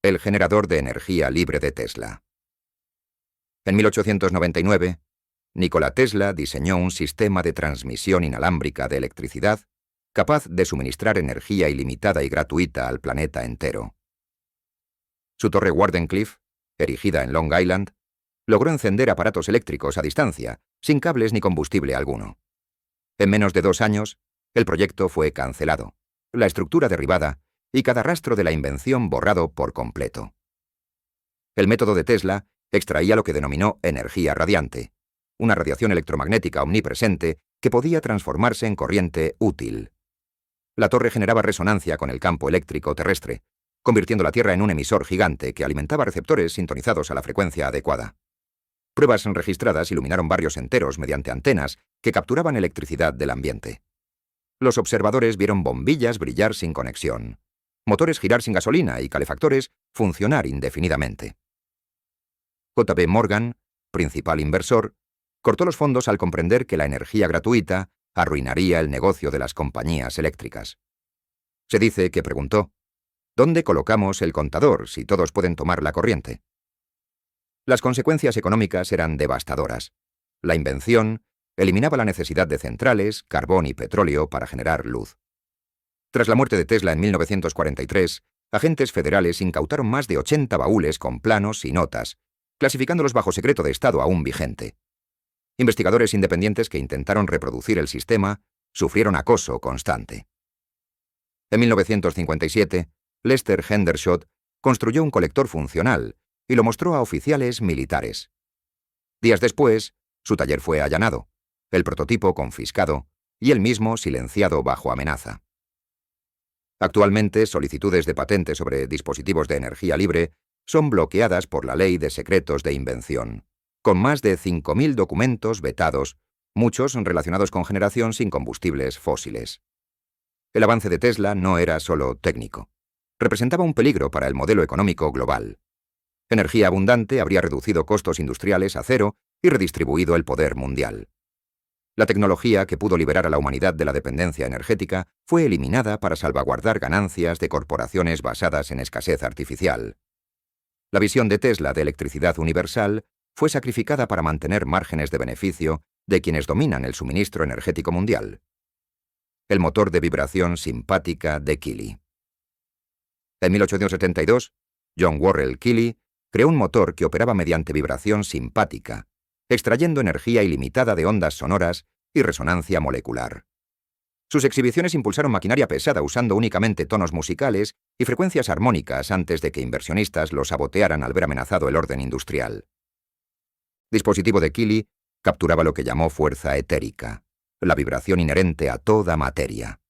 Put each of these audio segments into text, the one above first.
El generador de energía libre de Tesla. En 1899, Nikola Tesla diseñó un sistema de transmisión inalámbrica de electricidad capaz de suministrar energía ilimitada y gratuita al planeta entero. Su torre Wardenclyffe, erigida en Long Island, logró encender aparatos eléctricos a distancia, sin cables ni combustible alguno. En menos de 2 años, el proyecto fue cancelado, la estructura derribada y cada rastro de la invención borrado por completo. El método de Tesla extraía lo que denominó energía radiante, una radiación electromagnética omnipresente que podía transformarse en corriente útil. La torre generaba resonancia con el campo eléctrico terrestre, convirtiendo la Tierra en un emisor gigante que alimentaba receptores sintonizados a la frecuencia adecuada. Pruebas registradas iluminaron barrios enteros mediante antenas que capturaban electricidad del ambiente. Los observadores vieron bombillas brillar sin conexión, motores girar sin gasolina y calefactores funcionar indefinidamente. J.P. Morgan, principal inversor, cortó los fondos al comprender que la energía gratuita arruinaría el negocio de las compañías eléctricas. Se dice que preguntó: ¿dónde colocamos el contador si todos pueden tomar la corriente? Las consecuencias económicas eran devastadoras. La invención eliminaba la necesidad de centrales, carbón y petróleo para generar luz. Tras la muerte de Tesla en 1943, agentes federales incautaron más de 80 baúles con planos y notas, clasificándolos bajo secreto de Estado aún vigente. Investigadores independientes que intentaron reproducir el sistema sufrieron acoso constante. En 1957, Lester Hendershot construyó un colector funcional y lo mostró a oficiales militares. Días después, su taller fue allanado, el prototipo confiscado y él mismo silenciado bajo amenaza. Actualmente, solicitudes de patente sobre dispositivos de energía libre son bloqueadas por la Ley de Secretos de Invención, con más de 5.000 documentos vetados, muchos relacionados con generación sin combustibles fósiles. El avance de Tesla no era solo técnico. Representaba un peligro para el modelo económico global. Energía abundante habría reducido costos industriales a cero y redistribuido el poder mundial. La tecnología que pudo liberar a la humanidad de la dependencia energética fue eliminada para salvaguardar ganancias de corporaciones basadas en escasez artificial. La visión de Tesla de electricidad universal fue sacrificada para mantener márgenes de beneficio de quienes dominan el suministro energético mundial. El motor de vibración simpática de Keely. En 1872, John Worrell Keely creó un motor que operaba mediante vibración simpática, extrayendo energía ilimitada de ondas sonoras y resonancia molecular. Sus exhibiciones impulsaron maquinaria pesada usando únicamente tonos musicales y frecuencias armónicas antes de que inversionistas lo sabotearan al ver amenazado el orden industrial. El dispositivo de Keely capturaba lo que llamó fuerza etérica, la vibración inherente a toda materia.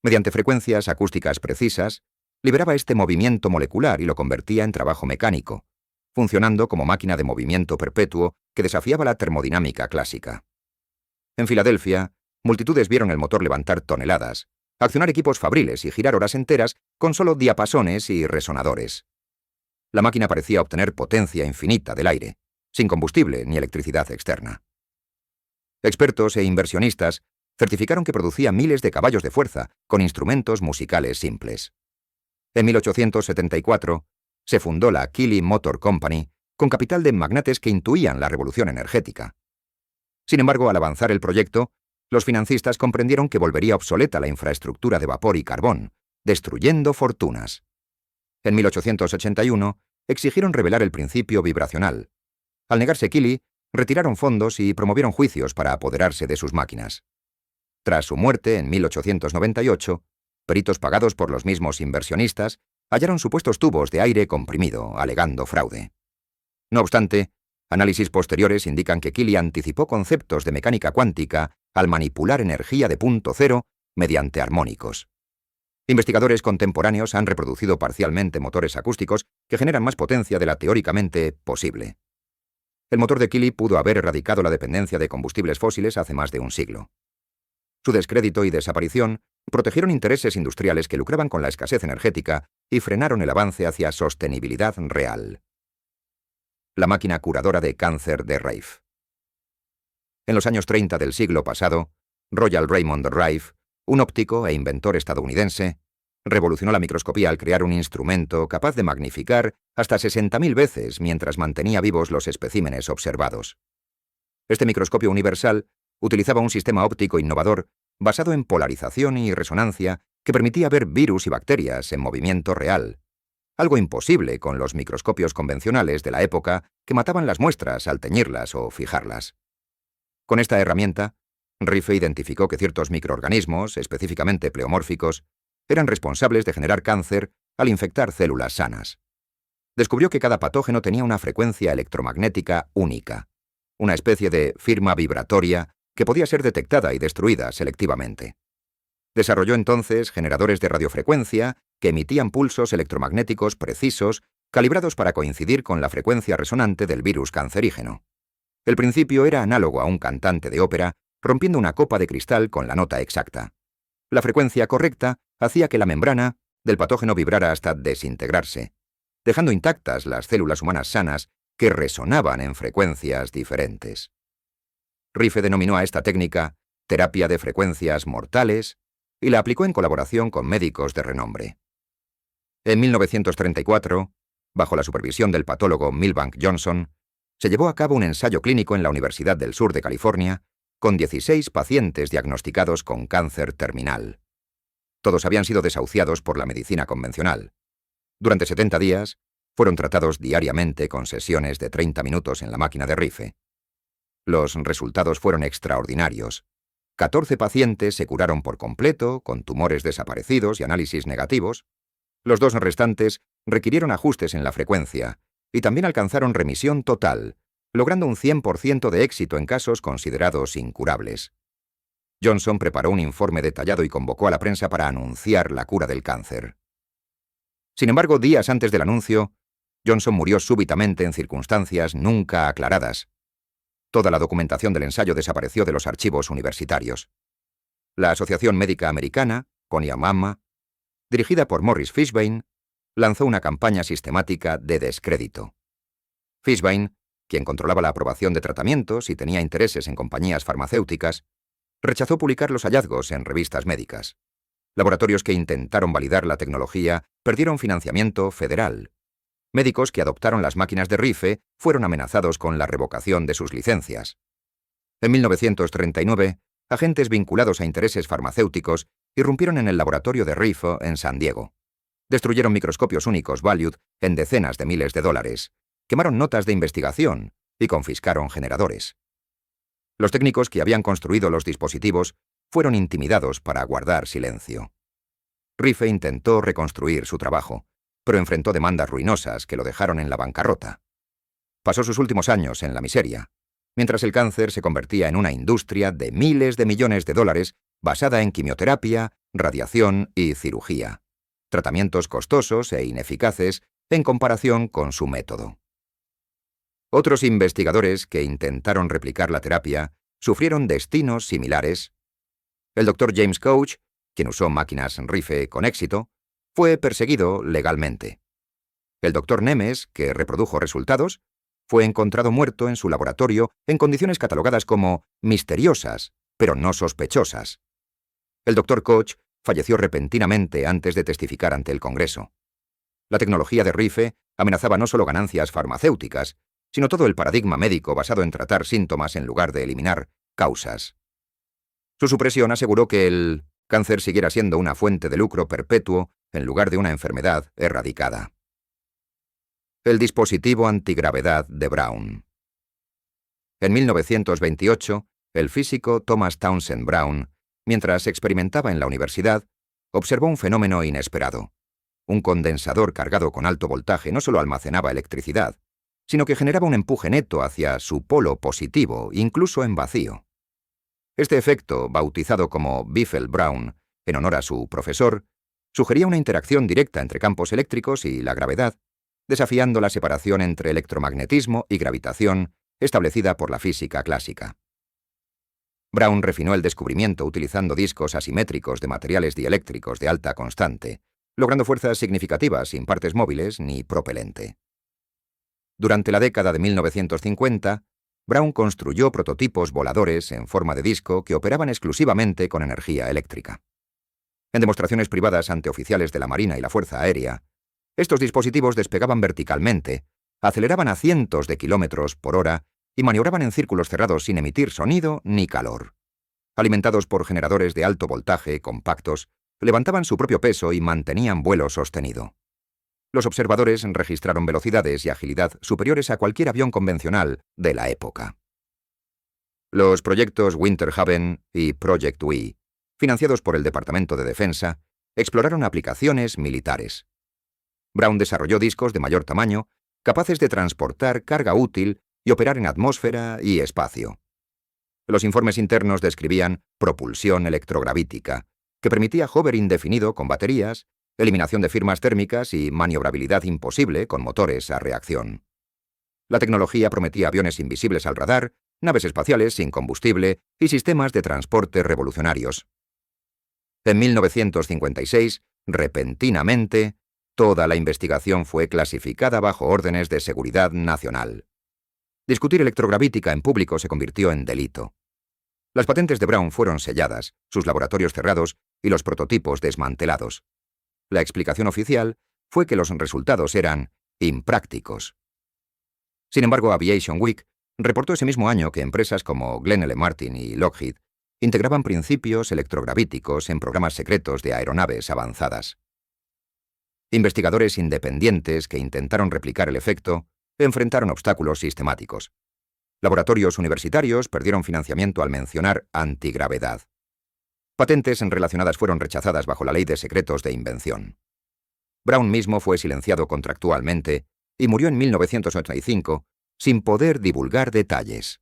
Mediante frecuencias acústicas precisas, liberaba este movimiento molecular y lo convertía en trabajo mecánico, funcionando como máquina de movimiento perpetuo que desafiaba la termodinámica clásica. En Filadelfia, multitudes vieron el motor levantar toneladas, accionar equipos fabriles y girar horas enteras con solo diapasones y resonadores. La máquina parecía obtener potencia infinita del aire, sin combustible ni electricidad externa. Expertos e inversionistas certificaron que producía miles de caballos de fuerza con instrumentos musicales simples. En 1874, se fundó la Keely Motor Company con capital de magnates que intuían la revolución energética. Sin embargo, al avanzar el proyecto, los financistas comprendieron que volvería obsoleta la infraestructura de vapor y carbón, destruyendo fortunas. En 1881, exigieron revelar el principio vibracional. Al negarse Keely, retiraron fondos y promovieron juicios para apoderarse de sus máquinas. Tras su muerte en 1898, peritos pagados por los mismos inversionistas hallaron supuestos tubos de aire comprimido, alegando fraude. No obstante, análisis posteriores indican que Keely anticipó conceptos de mecánica cuántica al manipular energía de punto cero mediante armónicos. Investigadores contemporáneos han reproducido parcialmente motores acústicos que generan más potencia de la teóricamente posible. El motor de Keely pudo haber erradicado la dependencia de combustibles fósiles hace más de un siglo. Su descrédito y desaparición protegieron intereses industriales que lucraban con la escasez energética y frenaron el avance hacia sostenibilidad real. La máquina curadora de cáncer de Rife. En los años 30 del siglo pasado, Royal Raymond Rife, un óptico e inventor estadounidense, Revolucionó la microscopía al crear un instrumento capaz de magnificar hasta 60.000 veces mientras mantenía vivos los especímenes observados. Este microscopio universal utilizaba un sistema óptico innovador basado en polarización y resonancia que permitía ver virus y bacterias en movimiento real, algo imposible con los microscopios convencionales de la época que mataban las muestras al teñirlas o fijarlas. Con esta herramienta, Rife identificó que ciertos microorganismos, específicamente pleomórficos, eran responsables de generar cáncer al infectar células sanas. Descubrió que cada patógeno tenía una frecuencia electromagnética única, una especie de firma vibratoria que podía ser detectada y destruida selectivamente. Desarrolló entonces generadores de radiofrecuencia que emitían pulsos electromagnéticos precisos calibrados para coincidir con la frecuencia resonante del virus cancerígeno. El principio era análogo a un cantante de ópera rompiendo una copa de cristal con la nota exacta. La frecuencia correcta hacía que la membrana del patógeno vibrara hasta desintegrarse, dejando intactas las células humanas sanas que resonaban en frecuencias diferentes. Rife denominó a esta técnica terapia de frecuencias mortales y la aplicó en colaboración con médicos de renombre. En 1934, bajo la supervisión del patólogo Milbank Johnson, se llevó a cabo un ensayo clínico en la Universidad del Sur de California con 16 pacientes diagnosticados con cáncer terminal. Todos habían sido desahuciados por la medicina convencional. Durante 70 días, fueron tratados diariamente con sesiones de 30 minutos en la máquina de Rife. Los resultados fueron extraordinarios. 14 pacientes se curaron por completo, con tumores desaparecidos y análisis negativos. Los 2 restantes requirieron ajustes en la frecuencia y también alcanzaron remisión total, logrando un 100% de éxito en casos considerados incurables. Johnson preparó un informe detallado y convocó a la prensa para anunciar la cura del cáncer. Sin embargo, días antes del anuncio, Johnson murió súbitamente en circunstancias nunca aclaradas. Toda la documentación del ensayo desapareció de los archivos universitarios. La Asociación Médica Americana, CONIAMAMA, dirigida por Morris Fishbein, lanzó una campaña sistemática de descrédito. Fishbein, quien controlaba la aprobación de tratamientos y tenía intereses en compañías farmacéuticas, rechazó publicar los hallazgos en revistas médicas. Laboratorios que intentaron validar la tecnología perdieron financiamiento federal. Médicos que adoptaron las máquinas de Rife fueron amenazados con la revocación de sus licencias. En 1939, agentes vinculados a intereses farmacéuticos irrumpieron en el laboratorio de Rife en San Diego. Destruyeron microscopios únicos Valued en decenas de miles de dólares, quemaron notas de investigación y confiscaron generadores. Los técnicos que habían construido los dispositivos fueron intimidados para guardar silencio. Rife intentó reconstruir su trabajo, pero enfrentó demandas ruinosas que lo dejaron en la bancarrota. Pasó sus últimos años en la miseria, mientras el cáncer se convertía en una industria de miles de millones de dólares basada en quimioterapia, radiación y cirugía, tratamientos costosos e ineficaces en comparación con su método. Otros investigadores que intentaron replicar la terapia sufrieron destinos similares. El Dr. James Koch, quien usó máquinas Rife con éxito, fue perseguido legalmente. El Dr. Nemes, que reprodujo resultados, fue encontrado muerto en su laboratorio en condiciones catalogadas como misteriosas, pero no sospechosas. El Dr. Koch falleció repentinamente antes de testificar ante el Congreso. La tecnología de Rife amenazaba no solo ganancias farmacéuticas, sino todo el paradigma médico basado en tratar síntomas en lugar de eliminar causas. Su supresión aseguró que el cáncer siguiera siendo una fuente de lucro perpetuo en lugar de una enfermedad erradicada. El dispositivo antigravedad de Brown. En 1928, el físico Thomas Townsend Brown, mientras experimentaba en la universidad, observó un fenómeno inesperado. Un condensador cargado con alto voltaje no solo almacenaba electricidad, sino que generaba un empuje neto hacia su polo positivo, incluso en vacío. Este efecto, bautizado como Biffle-Brown, en honor a su profesor, sugería una interacción directa entre campos eléctricos y la gravedad, desafiando la separación entre electromagnetismo y gravitación establecida por la física clásica. Brown refinó el descubrimiento utilizando discos asimétricos de materiales dieléctricos de alta constante, logrando fuerzas significativas sin partes móviles ni propelente. Durante la década de 1950, Brown construyó prototipos voladores en forma de disco que operaban exclusivamente con energía eléctrica. En demostraciones privadas ante oficiales de la Marina y la Fuerza Aérea, estos dispositivos despegaban verticalmente, aceleraban a cientos de kilómetros por hora y maniobraban en círculos cerrados sin emitir sonido ni calor. Alimentados por generadores de alto voltaje compactos, levantaban su propio peso y mantenían vuelo sostenido. Los observadores registraron velocidades y agilidad superiores a cualquier avión convencional de la época. Los proyectos Winter Haven y Project WE, financiados por el Departamento de Defensa, exploraron aplicaciones militares. Brown desarrolló discos de mayor tamaño, capaces de transportar carga útil y operar en atmósfera y espacio. Los informes internos describían propulsión electrogravítica, que permitía hover indefinido con baterías, eliminación de firmas térmicas y maniobrabilidad imposible con motores a reacción. La tecnología prometía aviones invisibles al radar, naves espaciales sin combustible y sistemas de transporte revolucionarios. En 1956, repentinamente, toda la investigación fue clasificada bajo órdenes de seguridad nacional. Discutir electrogravítica en público se convirtió en delito. Las patentes de Brown fueron selladas, sus laboratorios cerrados y los prototipos desmantelados. La explicación oficial fue que los resultados eran imprácticos. Sin embargo, Aviation Week reportó ese mismo año que empresas como Glenn L. Martin y Lockheed integraban principios electrogravíticos en programas secretos de aeronaves avanzadas. Investigadores independientes que intentaron replicar el efecto enfrentaron obstáculos sistemáticos. Laboratorios universitarios perdieron financiamiento al mencionar antigravedad. Patentes relacionadas fueron rechazadas bajo la Ley de Secretos de Invención. Brown mismo fue silenciado contractualmente y murió en 1985 sin poder divulgar detalles.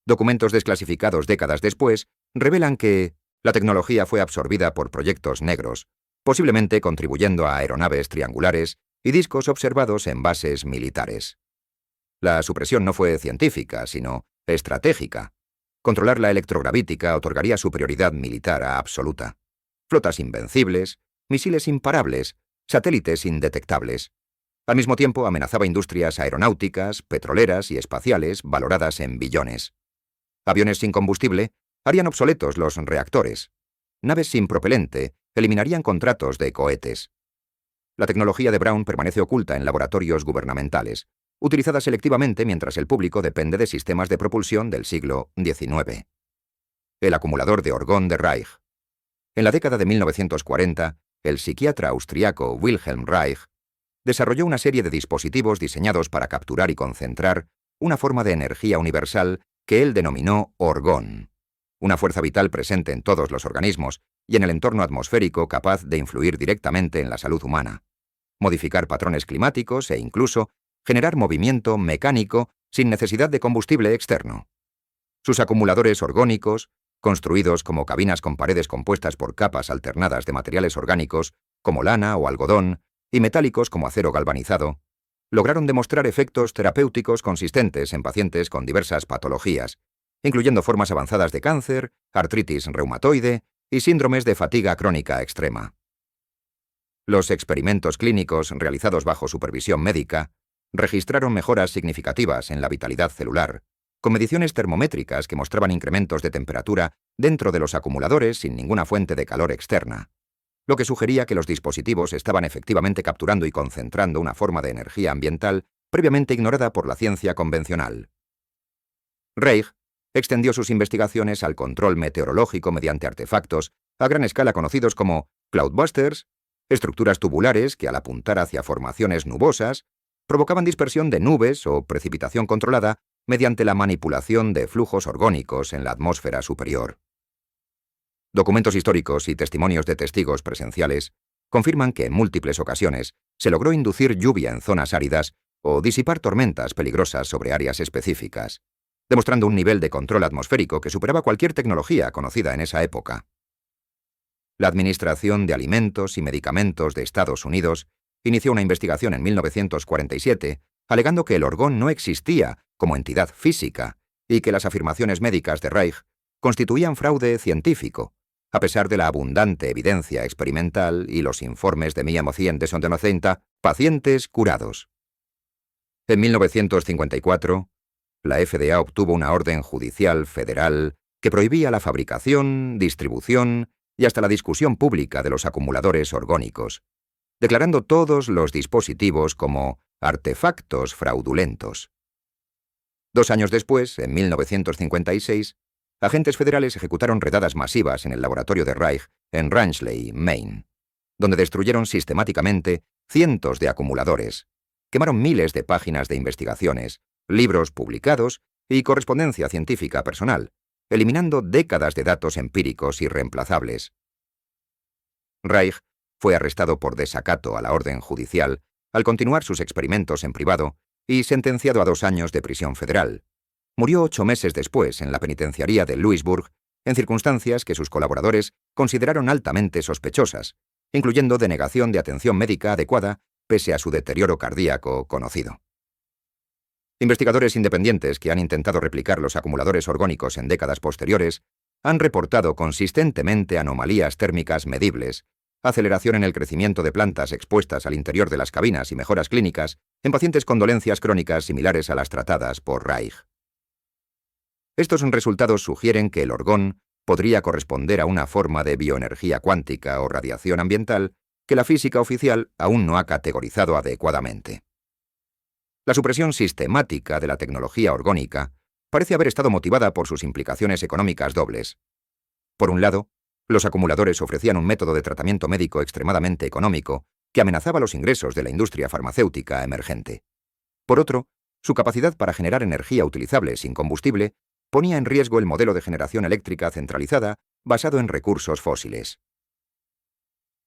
Documentos desclasificados décadas después revelan que la tecnología fue absorbida por proyectos negros, posiblemente contribuyendo a aeronaves triangulares y discos observados en bases militares. La supresión no fue científica, sino estratégica. Controlar la electrogravítica otorgaría superioridad militar absoluta. Flotas invencibles, misiles imparables, satélites indetectables. Al mismo tiempo amenazaba industrias aeronáuticas, petroleras y espaciales valoradas en billones. Aviones sin combustible harían obsoletos los reactores. Naves sin propelente eliminarían contratos de cohetes. La tecnología de Brown permanece oculta en laboratorios gubernamentales, utilizada selectivamente mientras el público depende de sistemas de propulsión del siglo XIX. El acumulador de Orgón de Reich. En la década de 1940, el psiquiatra austriaco Wilhelm Reich desarrolló una serie de dispositivos diseñados para capturar y concentrar una forma de energía universal que él denominó orgón, una fuerza vital presente en todos los organismos y en el entorno atmosférico capaz de influir directamente en la salud humana, modificar patrones climáticos e incluso generar movimiento mecánico sin necesidad de combustible externo. Sus acumuladores orgónicos, construidos como cabinas con paredes compuestas por capas alternadas de materiales orgánicos, como lana o algodón, y metálicos como acero galvanizado, lograron demostrar efectos terapéuticos consistentes en pacientes con diversas patologías, incluyendo formas avanzadas de cáncer, artritis reumatoide y síndromes de fatiga crónica extrema. Los experimentos clínicos realizados bajo supervisión médica registraron mejoras significativas en la vitalidad celular, con mediciones termométricas que mostraban incrementos de temperatura dentro de los acumuladores sin ninguna fuente de calor externa, lo que sugería que los dispositivos estaban efectivamente capturando y concentrando una forma de energía ambiental previamente ignorada por la ciencia convencional. Reich extendió sus investigaciones al control meteorológico mediante artefactos a gran escala conocidos como cloudbusters, estructuras tubulares que al apuntar hacia formaciones nubosas provocaban dispersión de nubes o precipitación controlada mediante la manipulación de flujos orgónicos en la atmósfera superior. Documentos históricos y testimonios de testigos presenciales confirman que en múltiples ocasiones se logró inducir lluvia en zonas áridas o disipar tormentas peligrosas sobre áreas específicas, demostrando un nivel de control atmosférico que superaba cualquier tecnología conocida en esa época. La Administración de Alimentos y Medicamentos de Estados Unidos inició una investigación en 1947 alegando que el orgón no existía como entidad física y que las afirmaciones médicas de Reich constituían fraude científico, a pesar de la abundante evidencia experimental y los informes de 1990 pacientes curados. En 1954, la FDA obtuvo una orden judicial federal que prohibía la fabricación, distribución y hasta la discusión pública de los acumuladores orgónicos, declarando todos los dispositivos como artefactos fraudulentos. 2 años después, en 1956, agentes federales ejecutaron redadas masivas en el laboratorio de Reich en Rangeley, Maine, donde destruyeron sistemáticamente cientos de acumuladores, quemaron miles de páginas de investigaciones, libros publicados y correspondencia científica personal, eliminando décadas de datos empíricos irreemplazables. Reich fue arrestado por desacato a la orden judicial al continuar sus experimentos en privado y sentenciado a 2 años de prisión federal. Murió 8 meses después en la penitenciaría de Louisburg, en circunstancias que sus colaboradores consideraron altamente sospechosas, incluyendo denegación de atención médica adecuada pese a su deterioro cardíaco conocido. Investigadores independientes que han intentado replicar los acumuladores orgónicos en décadas posteriores han reportado consistentemente anomalías térmicas medibles, aceleración en el crecimiento de plantas expuestas al interior de las cabinas y mejoras clínicas en pacientes con dolencias crónicas similares a las tratadas por Reich. Estos resultados sugieren que el orgón podría corresponder a una forma de bioenergía cuántica o radiación ambiental que la física oficial aún no ha categorizado adecuadamente. La supresión sistemática de la tecnología orgónica parece haber estado motivada por sus implicaciones económicas dobles. Por un lado, los acumuladores ofrecían un método de tratamiento médico extremadamente económico que amenazaba los ingresos de la industria farmacéutica emergente. Por otro, su capacidad para generar energía utilizable sin combustible ponía en riesgo el modelo de generación eléctrica centralizada basado en recursos fósiles.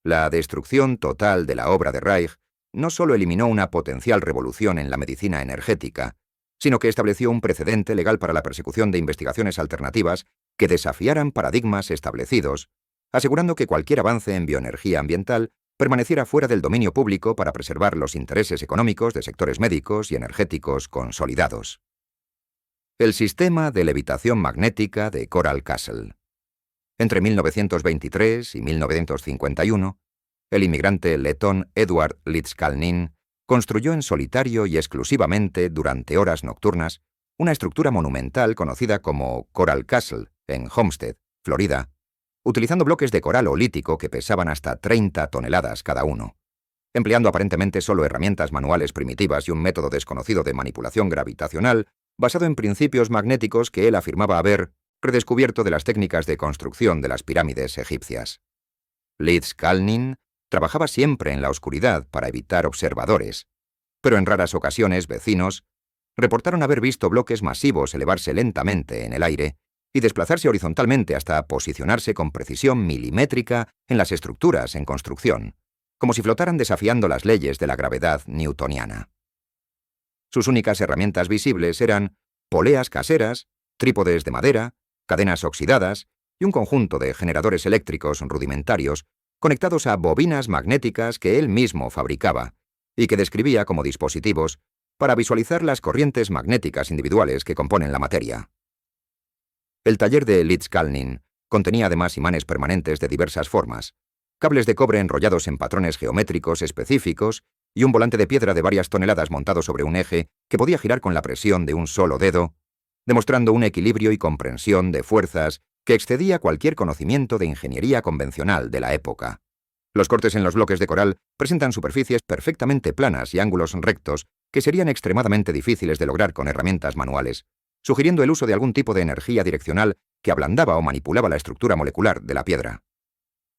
La destrucción total de la obra de Reich no solo eliminó una potencial revolución en la medicina energética, sino que estableció un precedente legal para la persecución de investigaciones alternativas que desafiaran paradigmas establecidos, asegurando que cualquier avance en bioenergía ambiental permaneciera fuera del dominio público para preservar los intereses económicos de sectores médicos y energéticos consolidados. El sistema de levitación magnética de Coral Castle. Entre 1923 y 1951, el inmigrante letón Edward Litzkalnin construyó en solitario y exclusivamente durante horas nocturnas una estructura monumental conocida como Coral Castle en Homestead, Florida, utilizando bloques de coral olítico que pesaban hasta 30 toneladas cada uno, empleando aparentemente solo herramientas manuales primitivas y un método desconocido de manipulación gravitacional basado en principios magnéticos que él afirmaba haber redescubierto de las técnicas de construcción de las pirámides egipcias. Litzkalnin trabajaba siempre en la oscuridad para evitar observadores, pero en raras ocasiones vecinos reportaron haber visto bloques masivos elevarse lentamente en el aire y desplazarse horizontalmente hasta posicionarse con precisión milimétrica en las estructuras en construcción, como si flotaran desafiando las leyes de la gravedad newtoniana. Sus únicas herramientas visibles eran poleas caseras, trípodes de madera, cadenas oxidadas y un conjunto de generadores eléctricos rudimentarios conectados a bobinas magnéticas que él mismo fabricaba y que describía como dispositivos para visualizar las corrientes magnéticas individuales que componen la materia. El taller de Litzkalnin contenía además imanes permanentes de diversas formas, cables de cobre enrollados en patrones geométricos específicos y un volante de piedra de varias toneladas montado sobre un eje que podía girar con la presión de un solo dedo, demostrando un equilibrio y comprensión de fuerzas que excedía cualquier conocimiento de ingeniería convencional de la época. Los cortes en los bloques de coral presentan superficies perfectamente planas y ángulos rectos que serían extremadamente difíciles de lograr con herramientas manuales, sugiriendo el uso de algún tipo de energía direccional que ablandaba o manipulaba la estructura molecular de la piedra.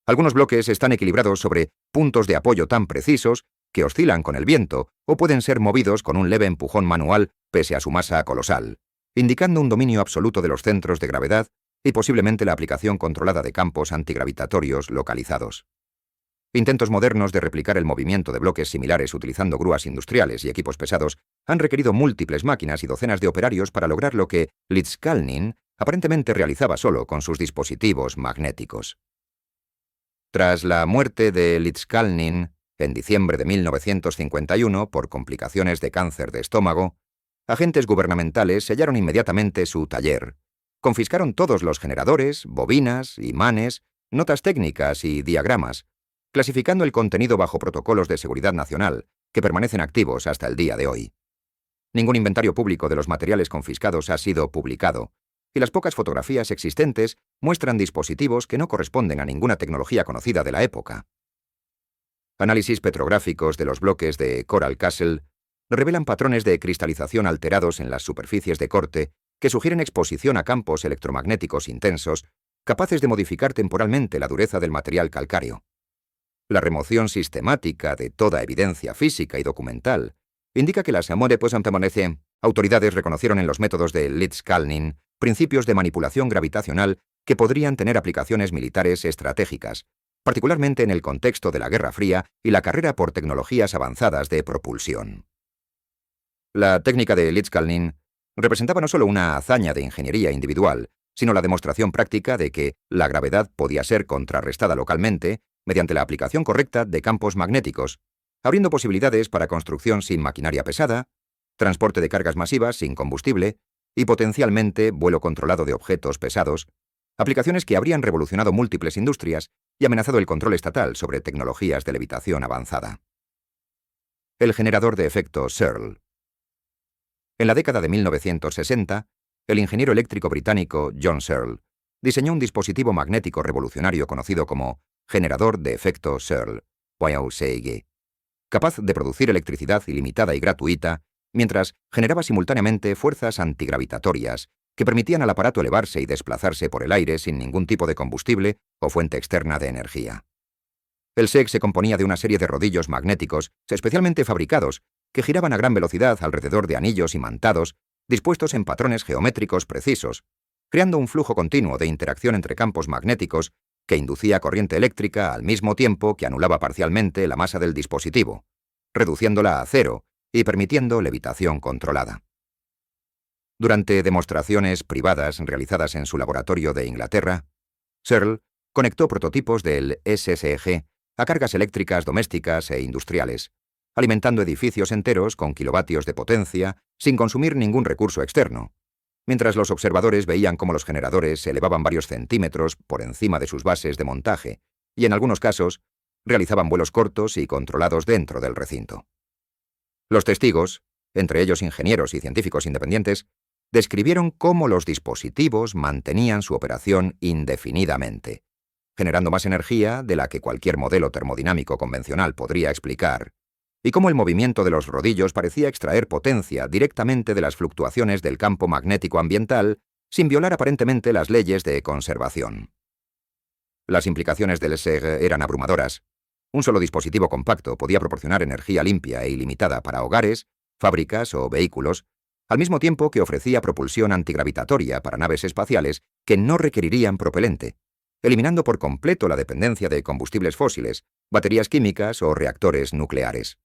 Algunos bloques están equilibrados sobre puntos de apoyo tan precisos que oscilan con el viento o pueden ser movidos con un leve empujón manual pese a su masa colosal, indicando un dominio absoluto de los centros de gravedad y posiblemente la aplicación controlada de campos antigravitatorios localizados. Intentos modernos de replicar el movimiento de bloques similares utilizando grúas industriales y equipos pesados han requerido múltiples máquinas y docenas de operarios para lograr lo que Litzkalnin aparentemente realizaba solo con sus dispositivos magnéticos. Tras la muerte de Litzkalnin, en diciembre de 1951, por complicaciones de cáncer de estómago, agentes gubernamentales sellaron inmediatamente su taller, confiscaron todos los generadores, bobinas, imanes, notas técnicas y diagramas, clasificando el contenido bajo protocolos de seguridad nacional, que permanecen activos hasta el día de hoy. Ningún inventario público de los materiales confiscados ha sido publicado, y las pocas fotografías existentes muestran dispositivos que no corresponden a ninguna tecnología conocida de la época. Análisis petrográficos de los bloques de Coral Castle revelan patrones de cristalización alterados en las superficies de corte que sugieren exposición a campos electromagnéticos intensos capaces de modificar temporalmente la dureza del material calcáreo. La remoción sistemática de toda evidencia física y documental indica que las autoridades reconocieron en los métodos de Leeds-Kalnin principios de manipulación gravitacional que podrían tener aplicaciones militares estratégicas, particularmente en el contexto de la Guerra Fría y la carrera por tecnologías avanzadas de propulsión. La técnica de Leeds-Kalnin representaba no solo una hazaña de ingeniería individual, sino la demostración práctica de que la gravedad podía ser contrarrestada localmente mediante la aplicación correcta de campos magnéticos, abriendo posibilidades para construcción sin maquinaria pesada, transporte de cargas masivas sin combustible y potencialmente vuelo controlado de objetos pesados, aplicaciones que habrían revolucionado múltiples industrias y amenazado el control estatal sobre tecnologías de levitación avanzada. El generador de efecto Searle. En la década de 1960, el ingeniero eléctrico británico John Searle diseñó un dispositivo magnético revolucionario conocido como generador de efecto Searle, YOCG, capaz de producir electricidad ilimitada y gratuita mientras generaba simultáneamente fuerzas antigravitatorias que permitían al aparato elevarse y desplazarse por el aire sin ningún tipo de combustible o fuente externa de energía. El SEG se componía de una serie de rodillos magnéticos especialmente fabricados que giraban a gran velocidad alrededor de anillos imantados dispuestos en patrones geométricos precisos, creando un flujo continuo de interacción entre campos magnéticos que inducía corriente eléctrica al mismo tiempo que anulaba parcialmente la masa del dispositivo, reduciéndola a cero y permitiendo levitación controlada. Durante demostraciones privadas realizadas en su laboratorio de Inglaterra, Searle conectó prototipos del SSG a cargas eléctricas domésticas e industriales, alimentando edificios enteros con kilovatios de potencia sin consumir ningún recurso externo, mientras los observadores veían cómo los generadores se elevaban varios centímetros por encima de sus bases de montaje y, en algunos casos, realizaban vuelos cortos y controlados dentro del recinto. Los testigos, entre ellos ingenieros y científicos independientes, describieron cómo los dispositivos mantenían su operación indefinidamente, generando más energía de la que cualquier modelo termodinámico convencional podría explicar, y cómo el movimiento de los rodillos parecía extraer potencia directamente de las fluctuaciones del campo magnético ambiental sin violar aparentemente las leyes de conservación. Las implicaciones del SEG eran abrumadoras. Un solo dispositivo compacto podía proporcionar energía limpia e ilimitada para hogares, fábricas o vehículos, al mismo tiempo que ofrecía propulsión antigravitatoria para naves espaciales que no requerirían propelente, eliminando por completo la dependencia de combustibles fósiles, baterías químicas o reactores nucleares.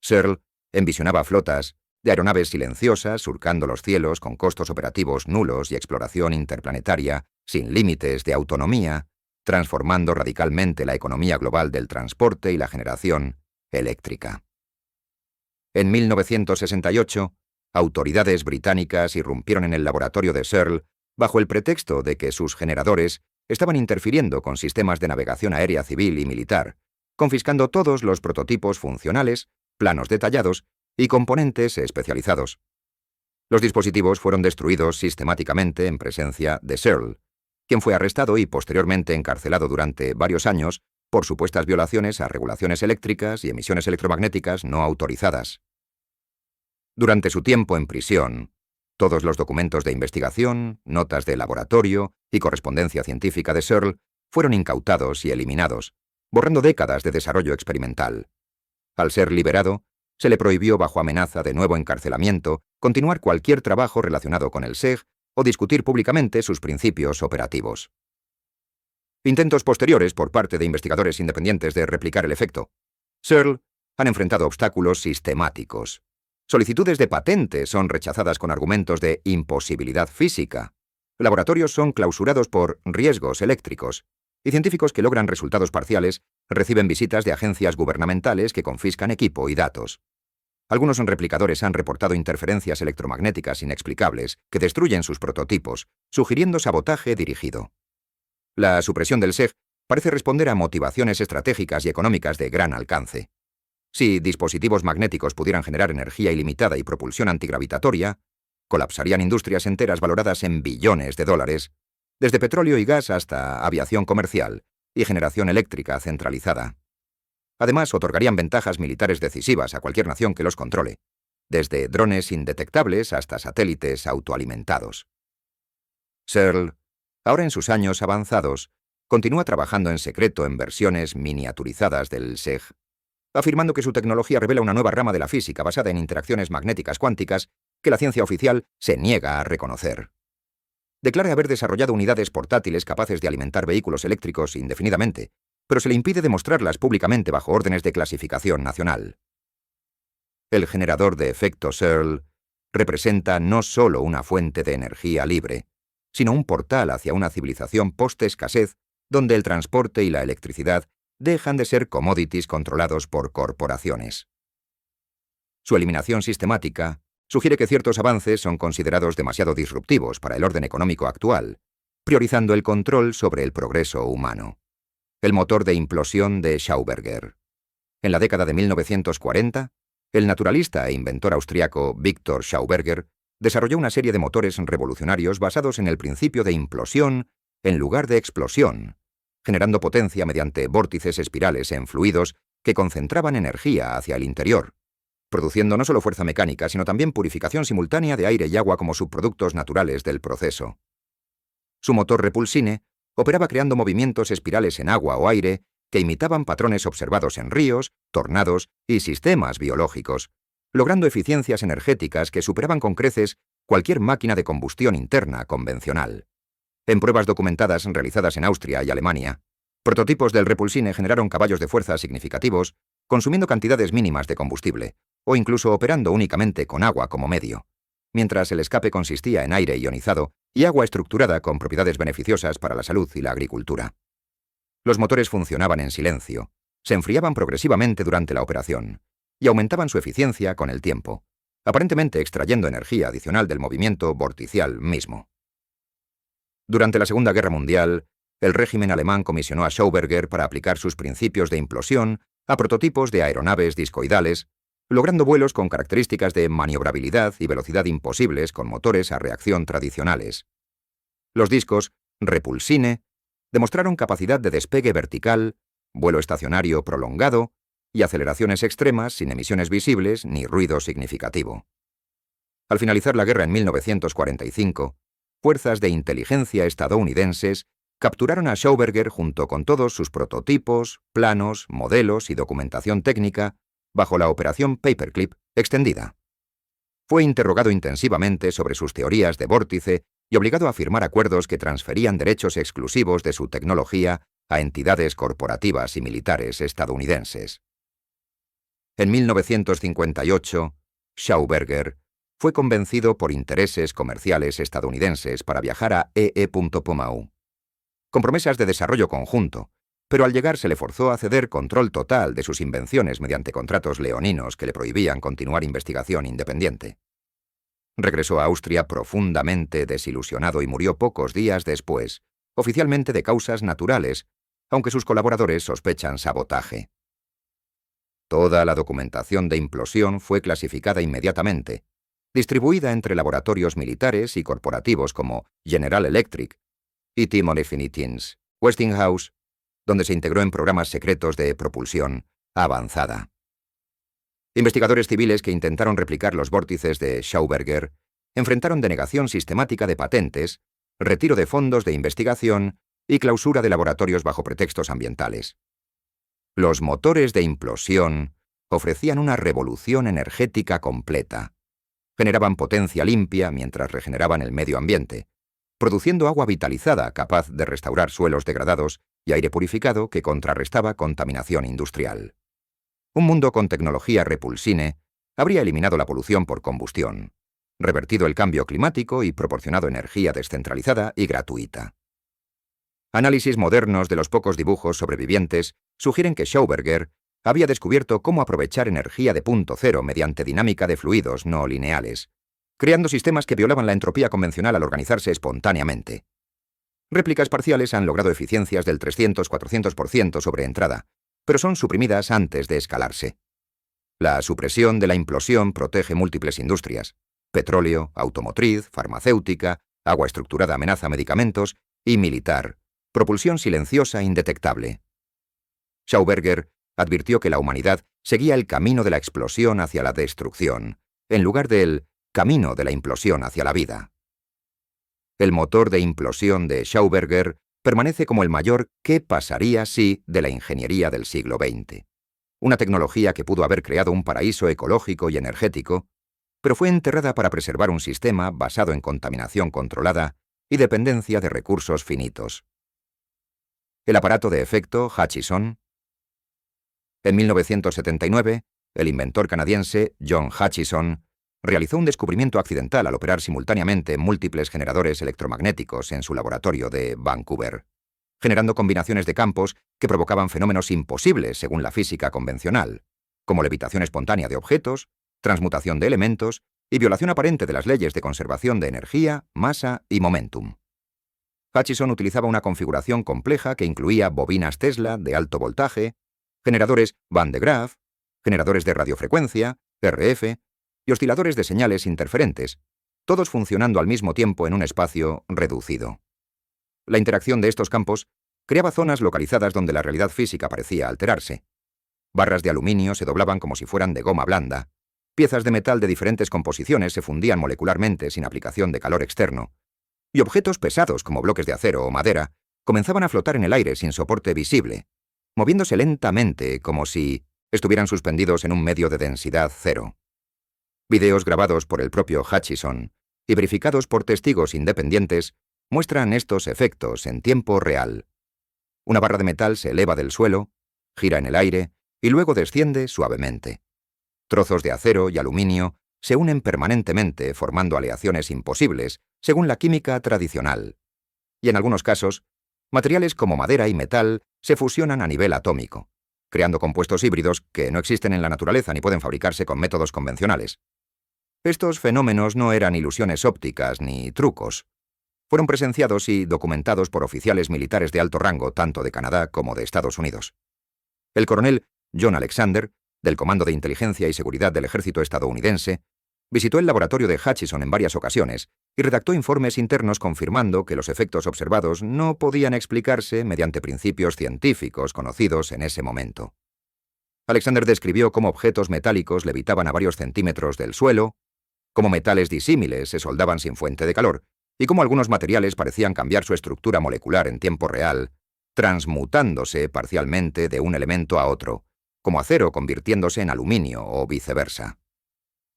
Searle envisionaba flotas de aeronaves silenciosas surcando los cielos con costos operativos nulos y exploración interplanetaria sin límites de autonomía, transformando radicalmente la economía global del transporte y la generación eléctrica. En 1968, autoridades británicas irrumpieron en el laboratorio de Searle bajo el pretexto de que sus generadores estaban interfiriendo con sistemas de navegación aérea civil y militar, confiscando todos los prototipos funcionales, planos detallados y componentes especializados. Los dispositivos fueron destruidos sistemáticamente en presencia de Searle, quien fue arrestado y posteriormente encarcelado durante varios años por supuestas violaciones a regulaciones eléctricas y emisiones electromagnéticas no autorizadas. Durante su tiempo en prisión, todos los documentos de investigación, notas de laboratorio y correspondencia científica de Searle fueron incautados y eliminados, borrando décadas de desarrollo experimental. Al ser liberado, se le prohibió bajo amenaza de nuevo encarcelamiento continuar cualquier trabajo relacionado con el SEG o discutir públicamente sus principios operativos. Intentos posteriores por parte de investigadores independientes de replicar el efecto Searle han enfrentado obstáculos sistemáticos. Solicitudes de patente son rechazadas con argumentos de imposibilidad física. Laboratorios son clausurados por riesgos eléctricos. Y científicos que logran resultados parciales reciben visitas de agencias gubernamentales que confiscan equipo y datos. Algunos replicadores han reportado interferencias electromagnéticas inexplicables que destruyen sus prototipos, sugiriendo sabotaje dirigido. La supresión del SEG parece responder a motivaciones estratégicas y económicas de gran alcance. Si dispositivos magnéticos pudieran generar energía ilimitada y propulsión antigravitatoria, Colapsarían industrias enteras valoradas en billones de dólares, desde petróleo y gas hasta aviación comercial y generación eléctrica centralizada. Además, otorgarían ventajas militares decisivas a cualquier nación que los controle, desde drones indetectables hasta satélites autoalimentados. Searle, ahora en sus años avanzados, continúa trabajando en secreto en versiones miniaturizadas del SEG, afirmando que su tecnología revela una nueva rama de la física basada en interacciones magnéticas cuánticas que la ciencia oficial se niega a reconocer. Declara haber desarrollado unidades portátiles capaces de alimentar vehículos eléctricos indefinidamente, pero se le impide demostrarlas públicamente bajo órdenes de clasificación nacional. El generador de efecto Searle representa no solo una fuente de energía libre, sino un portal hacia una civilización post-escasez donde el transporte y la electricidad dejan de ser commodities controlados por corporaciones. Su eliminación sistemática sugiere que ciertos avances son considerados demasiado disruptivos para el orden económico actual, priorizando el control sobre el progreso humano. El motor de implosión de Schauberger. En la década de 1940, el naturalista e inventor austriaco Victor Schauberger desarrolló una serie de motores revolucionarios basados en el principio de implosión en lugar de explosión, generando potencia mediante vórtices espirales en fluidos que concentraban energía hacia el interior, produciendo no solo fuerza mecánica, sino también purificación simultánea de aire y agua como subproductos naturales del proceso. Su motor repulsine operaba creando movimientos espirales en agua o aire que imitaban patrones observados en ríos, tornados y sistemas biológicos, logrando eficiencias energéticas que superaban con creces cualquier máquina de combustión interna convencional. En pruebas documentadas realizadas en Austria y Alemania, prototipos del repulsine generaron caballos de fuerza significativos, consumiendo cantidades mínimas de combustible, o incluso operando únicamente con agua como medio, mientras el escape consistía en aire ionizado y agua estructurada con propiedades beneficiosas para la salud y la agricultura. Los motores funcionaban en silencio, se enfriaban progresivamente durante la operación y aumentaban su eficiencia con el tiempo, aparentemente extrayendo energía adicional del movimiento vorticial mismo. Durante la Segunda Guerra Mundial, el régimen alemán comisionó a Schauberger para aplicar sus principios de implosión a prototipos de aeronaves discoidales, logrando vuelos con características de maniobrabilidad y velocidad imposibles con motores a reacción tradicionales. Los discos Repulsine demostraron capacidad de despegue vertical, vuelo estacionario prolongado y aceleraciones extremas sin emisiones visibles ni ruido significativo. Al finalizar la guerra en 1945, fuerzas de inteligencia estadounidenses capturaron a Schauberger junto con todos sus prototipos, planos, modelos y documentación técnica bajo la operación Paperclip extendida. Fue interrogado intensivamente sobre sus teorías de vórtice y obligado a firmar acuerdos que transferían derechos exclusivos de su tecnología a entidades corporativas y militares estadounidenses. En 1958, Schauberger fue convencido por intereses comerciales estadounidenses para viajar a E.E. con promesas de desarrollo conjunto, pero al llegar se le forzó a ceder control total de sus invenciones mediante contratos leoninos que le prohibían continuar investigación independiente. Regresó a Austria profundamente desilusionado y murió pocos días después, oficialmente de causas naturales, aunque sus colaboradores sospechan sabotaje. Toda la documentación de implosión fue clasificada inmediatamente, distribuida entre laboratorios militares y corporativos como General Electric, E.T. Molefinitins, Westinghouse, donde se integró en programas secretos de propulsión avanzada. Investigadores civiles que intentaron replicar los vórtices de Schauberger enfrentaron denegación sistemática de patentes, retiro de fondos de investigación y clausura de laboratorios bajo pretextos ambientales. Los motores de implosión ofrecían una revolución energética completa. Generaban potencia limpia mientras regeneraban el medio ambiente, produciendo agua vitalizada capaz de restaurar suelos degradados y aire purificado que contrarrestaba contaminación industrial. Un mundo con tecnología repulsine habría eliminado la polución por combustión, revertido el cambio climático y proporcionado energía descentralizada y gratuita. Análisis modernos de los pocos dibujos sobrevivientes sugieren que Schauberger había descubierto cómo aprovechar energía de punto cero mediante dinámica de fluidos no lineales, creando sistemas que violaban la entropía convencional al organizarse espontáneamente. Réplicas parciales han logrado eficiencias del 300-400% sobre entrada, pero son suprimidas antes de escalarse. La supresión de la implosión protege múltiples industrias, petróleo, automotriz, farmacéutica, agua estructurada amenaza medicamentos y militar, propulsión silenciosa indetectable. Schauberger advirtió que la humanidad seguía el camino de la explosión hacia la destrucción, en lugar del camino de la implosión hacia la vida. El motor de implosión de Schauberger permanece como el mayor ¿qué pasaría si? De la ingeniería del siglo XX. Una tecnología que pudo haber creado un paraíso ecológico y energético, pero fue enterrada para preservar un sistema basado en contaminación controlada y dependencia de recursos finitos. El aparato de efecto Hutchison. En 1979, el inventor canadiense John Hutchison realizó un descubrimiento accidental al operar simultáneamente múltiples generadores electromagnéticos en su laboratorio de Vancouver, generando combinaciones de campos que provocaban fenómenos imposibles según la física convencional, como levitación espontánea de objetos, transmutación de elementos y violación aparente de las leyes de conservación de energía, masa y momentum. Hutchison utilizaba una configuración compleja que incluía bobinas Tesla de alto voltaje, generadores Van de Graaff, generadores de radiofrecuencia, RF, y osciladores de señales interferentes, todos funcionando al mismo tiempo en un espacio reducido. La interacción de estos campos creaba zonas localizadas donde la realidad física parecía alterarse. Barras de aluminio se doblaban como si fueran de goma blanda, piezas de metal de diferentes composiciones se fundían molecularmente sin aplicación de calor externo, y objetos pesados como bloques de acero o madera comenzaban a flotar en el aire sin soporte visible, moviéndose lentamente como si estuvieran suspendidos en un medio de densidad cero. Videos grabados por el propio Hutchison y verificados por testigos independientes muestran estos efectos en tiempo real. Una barra de metal se eleva del suelo, gira en el aire y luego desciende suavemente. Trozos de acero y aluminio se unen permanentemente formando aleaciones imposibles según la química tradicional. Y en algunos casos, materiales como madera y metal se fusionan a nivel atómico, creando compuestos híbridos que no existen en la naturaleza ni pueden fabricarse con métodos convencionales. Estos fenómenos no eran ilusiones ópticas ni trucos. Fueron presenciados y documentados por oficiales militares de alto rango tanto de Canadá como de Estados Unidos. El coronel John Alexander, del Comando de Inteligencia y Seguridad del Ejército estadounidense, visitó el laboratorio de Hutchison en varias ocasiones y redactó informes internos confirmando que los efectos observados no podían explicarse mediante principios científicos conocidos en ese momento. Alexander describió cómo objetos metálicos levitaban a varios centímetros del suelo, cómo metales disímiles se soldaban sin fuente de calor y cómo algunos materiales parecían cambiar su estructura molecular en tiempo real, transmutándose parcialmente de un elemento a otro, como acero convirtiéndose en aluminio o viceversa.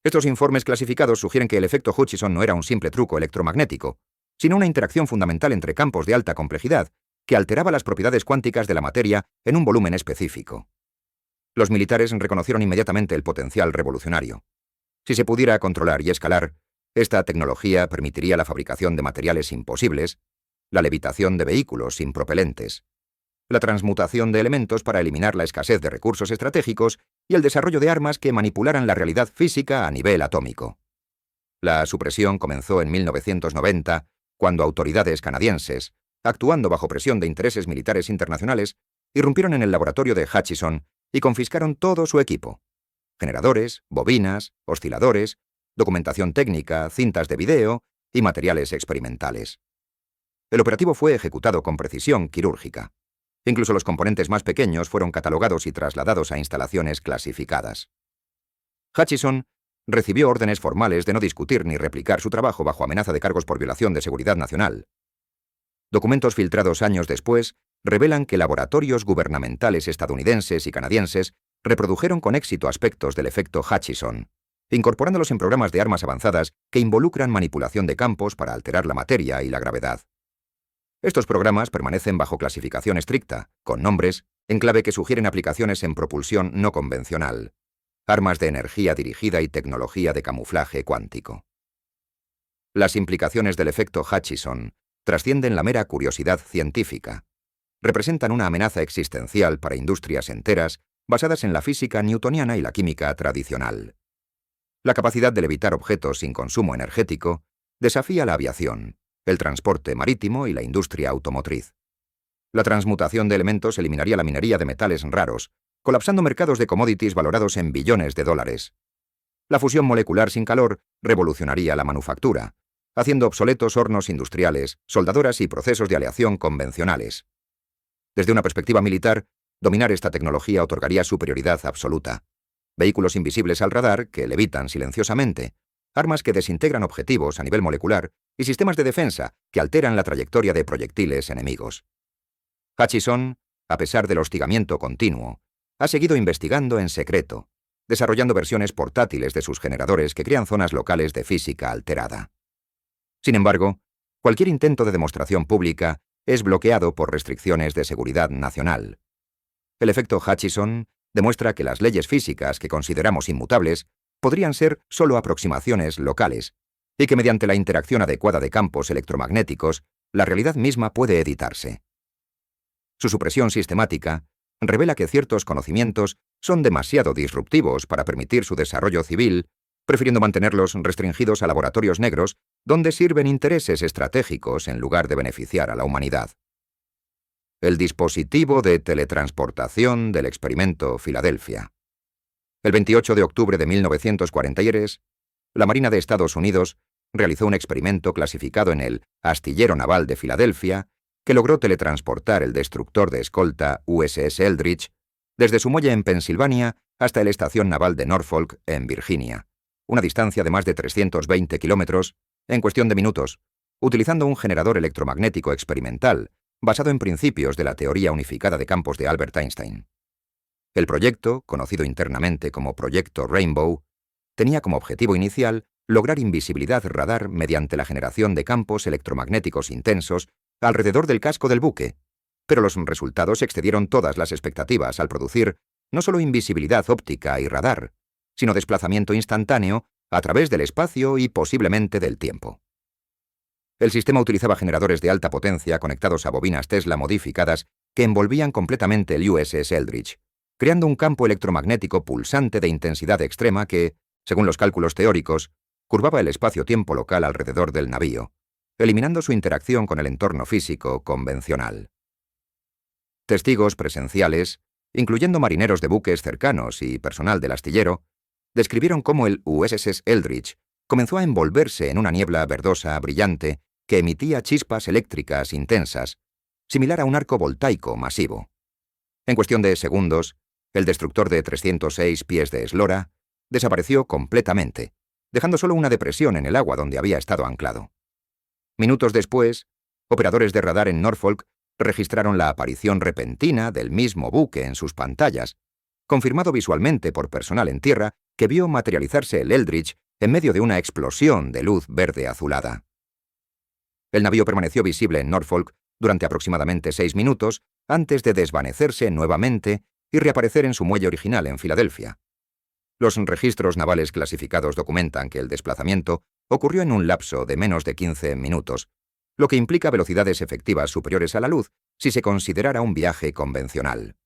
Estos informes clasificados sugieren que el efecto Hutchison no era un simple truco electromagnético, sino una interacción fundamental entre campos de alta complejidad que alteraba las propiedades cuánticas de la materia en un volumen específico. Los militares reconocieron inmediatamente el potencial revolucionario. Si se pudiera controlar y escalar, esta tecnología permitiría la fabricación de materiales imposibles, la levitación de vehículos sin propelentes, la transmutación de elementos para eliminar la escasez de recursos estratégicos y el desarrollo de armas que manipularan la realidad física a nivel atómico. La supresión comenzó en 1990, cuando autoridades canadienses, actuando bajo presión de intereses militares internacionales, irrumpieron en el laboratorio de Hutchison y confiscaron todo su equipo: generadores, bobinas, osciladores, documentación técnica, cintas de video y materiales experimentales. El operativo fue ejecutado con precisión quirúrgica. Incluso los componentes más pequeños fueron catalogados y trasladados a instalaciones clasificadas. Hutchison recibió órdenes formales de no discutir ni replicar su trabajo bajo amenaza de cargos por violación de seguridad nacional. Documentos filtrados años después revelan que laboratorios gubernamentales estadounidenses y canadienses reprodujeron con éxito aspectos del efecto Hutchison, incorporándolos en programas de armas avanzadas que involucran manipulación de campos para alterar la materia y la gravedad. Estos programas permanecen bajo clasificación estricta, con nombres en clave que sugieren aplicaciones en propulsión no convencional, armas de energía dirigida y tecnología de camuflaje cuántico. Las implicaciones del efecto Hutchison trascienden la mera curiosidad científica. Representan una amenaza existencial para industrias enteras basadas en la física newtoniana y la química tradicional. La capacidad de levitar objetos sin consumo energético desafía la aviación, el transporte marítimo y la industria automotriz. La transmutación de elementos eliminaría la minería de metales raros, colapsando mercados de commodities valorados en billones de dólares. La fusión molecular sin calor revolucionaría la manufactura, haciendo obsoletos hornos industriales, soldadoras y procesos de aleación convencionales. Desde una perspectiva militar, dominar esta tecnología otorgaría superioridad absoluta. Vehículos invisibles al radar que levitan silenciosamente, armas que desintegran objetivos a nivel molecular y sistemas de defensa que alteran la trayectoria de proyectiles enemigos. Hutchison, a pesar del hostigamiento continuo, ha seguido investigando en secreto, desarrollando versiones portátiles de sus generadores que crean zonas locales de física alterada. Sin embargo, cualquier intento de demostración pública es bloqueado por restricciones de seguridad nacional. El efecto Hutchison demuestra que las leyes físicas que consideramos inmutables podrían ser solo aproximaciones locales, y que mediante la interacción adecuada de campos electromagnéticos, la realidad misma puede editarse. Su supresión sistemática revela que ciertos conocimientos son demasiado disruptivos para permitir su desarrollo civil, prefiriendo mantenerlos restringidos a laboratorios negros donde sirven intereses estratégicos en lugar de beneficiar a la humanidad. El dispositivo de teletransportación del experimento Filadelfia. El 28 de octubre de 1943, la Marina de Estados Unidos realizó un experimento clasificado en el Astillero Naval de Filadelfia que logró teletransportar el destructor de escolta USS Eldridge desde su muelle en Pensilvania hasta la estación naval de Norfolk, en Virginia, una distancia de más de 320 kilómetros, en cuestión de minutos, utilizando un generador electromagnético experimental basado en principios de la teoría unificada de campos de Albert Einstein. El proyecto, conocido internamente como Proyecto Rainbow, tenía como objetivo inicial lograr invisibilidad radar mediante la generación de campos electromagnéticos intensos alrededor del casco del buque, pero los resultados excedieron todas las expectativas al producir no solo invisibilidad óptica y radar, sino desplazamiento instantáneo a través del espacio y posiblemente del tiempo. El sistema utilizaba generadores de alta potencia conectados a bobinas Tesla modificadas que envolvían completamente el USS Eldridge, creando un campo electromagnético pulsante de intensidad extrema que, según los cálculos teóricos, curvaba el espacio-tiempo local alrededor del navío, eliminando su interacción con el entorno físico convencional. Testigos presenciales, incluyendo marineros de buques cercanos y personal del astillero, describieron cómo el USS Eldridge comenzó a envolverse en una niebla verdosa brillante que emitía chispas eléctricas intensas, similar a un arco voltaico masivo. En cuestión de segundos, el destructor de 306 pies de eslora desapareció completamente, dejando solo una depresión en el agua donde había estado anclado. Minutos después, operadores de radar en Norfolk registraron la aparición repentina del mismo buque en sus pantallas, confirmado visualmente por personal en tierra que vio materializarse el Eldridge en medio de una explosión de luz verde azulada. El navío permaneció visible en Norfolk durante aproximadamente 6 minutos antes de desvanecerse nuevamente y reaparecer en su muelle original en Filadelfia. Los registros navales clasificados documentan que el desplazamiento ocurrió en un lapso de menos de 15 minutos, lo que implica velocidades efectivas superiores a la luz si se considerara un viaje convencional.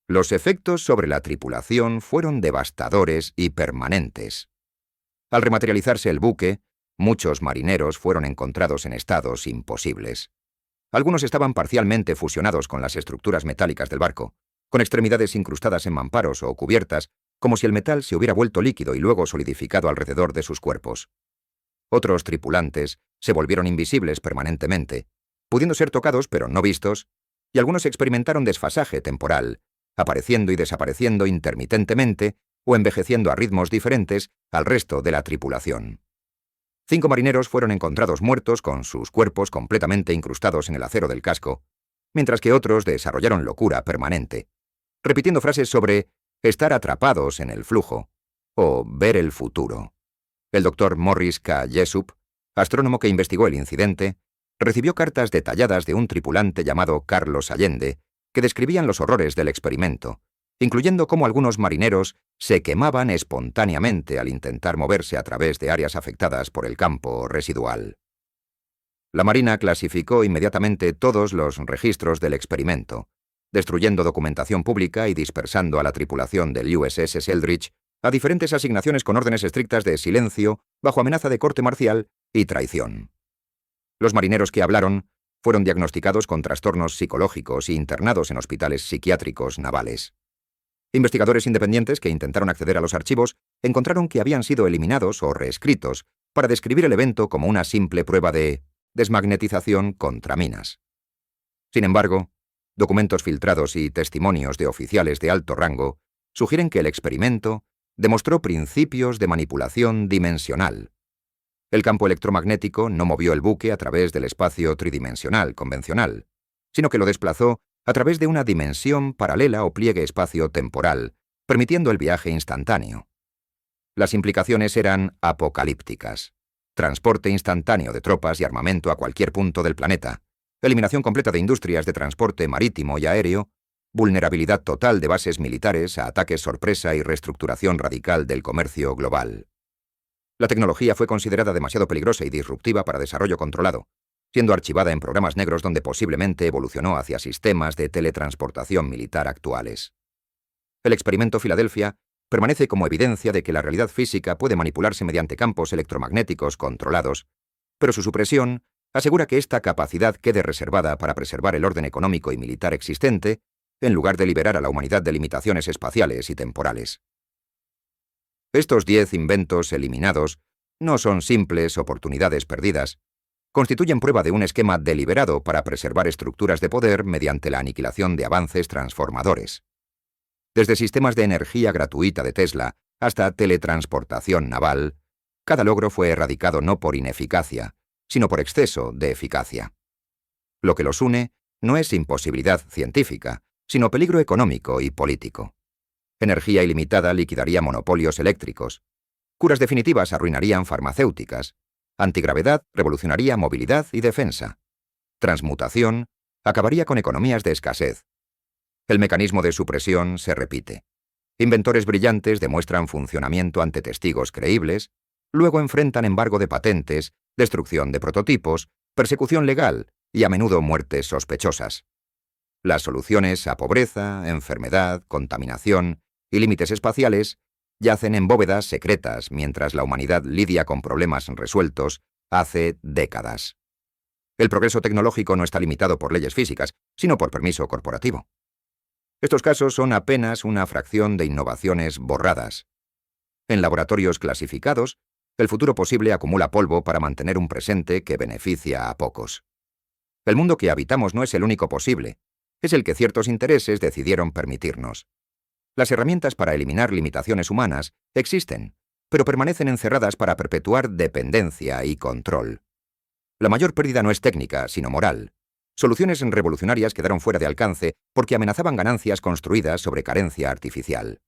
Los efectos sobre la tripulación fueron devastadores y permanentes. Al rematerializarse el buque, muchos marineros fueron encontrados en estados imposibles. Algunos estaban parcialmente fusionados con las estructuras metálicas del barco, con extremidades incrustadas en mamparos o cubiertas, como si el metal se hubiera vuelto líquido y luego solidificado alrededor de sus cuerpos. Otros tripulantes se volvieron invisibles permanentemente, pudiendo ser tocados pero no vistos, y algunos experimentaron desfasaje temporal, apareciendo y desapareciendo intermitentemente o envejeciendo a ritmos diferentes al resto de la tripulación. 5 marineros fueron encontrados muertos con sus cuerpos completamente incrustados en el acero del casco, mientras que otros desarrollaron locura permanente, repitiendo frases sobre estar atrapados en el flujo o ver el futuro. El doctor Morris K. Jessup, astrónomo que investigó el incidente, recibió cartas detalladas de un tripulante llamado Carlos Allende que describían los horrores del experimento, incluyendo cómo algunos marineros se quemaban espontáneamente al intentar moverse a través de áreas afectadas por el campo residual. La Marina clasificó inmediatamente todos los registros del experimento, destruyendo documentación pública y dispersando a la tripulación del USS Eldridge a diferentes asignaciones con órdenes estrictas de silencio, bajo amenaza de corte marcial y traición. Los marineros que hablaron fueron diagnosticados con trastornos psicológicos y internados en hospitales psiquiátricos navales. Investigadores independientes que intentaron acceder a los archivos encontraron que habían sido eliminados o reescritos para describir el evento como una simple prueba de desmagnetización contra minas. Sin embargo, documentos filtrados y testimonios de oficiales de alto rango sugieren que el experimento demostró principios de manipulación dimensional. El campo electromagnético no movió el buque a través del espacio tridimensional convencional, sino que lo desplazó a través de una dimensión paralela o pliegue espacio-temporal, permitiendo el viaje instantáneo. Las implicaciones eran apocalípticas: transporte instantáneo de tropas y armamento a cualquier punto del planeta, eliminación completa de industrias de transporte marítimo y aéreo, vulnerabilidad total de bases militares a ataques sorpresa y reestructuración radical del comercio global. La tecnología fue considerada demasiado peligrosa y disruptiva para desarrollo controlado, siendo archivada en programas negros donde posiblemente evolucionó hacia sistemas de teletransportación militar actuales. El experimento Filadelfia permanece como evidencia de que la realidad física puede manipularse mediante campos electromagnéticos controlados, pero su supresión asegura que esta capacidad quede reservada para preservar el orden económico y militar existente, en lugar de liberar a la humanidad de limitaciones espaciales y temporales. Estos 10 inventos eliminados no son simples oportunidades perdidas, constituyen prueba de un esquema deliberado para preservar estructuras de poder mediante la aniquilación de avances transformadores. Desde sistemas de energía gratuita de Tesla hasta teletransportación naval, cada logro fue erradicado no por ineficacia, sino por exceso de eficacia. Lo que los une no es imposibilidad científica, sino peligro económico y político. Energía ilimitada liquidaría monopolios eléctricos. Curas definitivas arruinarían farmacéuticas. Antigravedad revolucionaría movilidad y defensa. Transmutación acabaría con economías de escasez. El mecanismo de supresión se repite. Inventores brillantes demuestran funcionamiento ante testigos creíbles, luego enfrentan embargo de patentes, destrucción de prototipos, persecución legal y a menudo muertes sospechosas. Las soluciones a pobreza, enfermedad, contaminación y límites espaciales yacen en bóvedas secretas mientras la humanidad lidia con problemas resueltos hace décadas. El progreso tecnológico no está limitado por leyes físicas, sino por permiso corporativo. Estos casos son apenas una fracción de innovaciones borradas. En laboratorios clasificados, el futuro posible acumula polvo para mantener un presente que beneficia a pocos. El mundo que habitamos no es el único posible, es el que ciertos intereses decidieron permitirnos. Las herramientas para eliminar limitaciones humanas existen, pero permanecen encerradas para perpetuar dependencia y control. La mayor pérdida no es técnica, sino moral. Soluciones revolucionarias quedaron fuera de alcance porque amenazaban ganancias construidas sobre carencia artificial.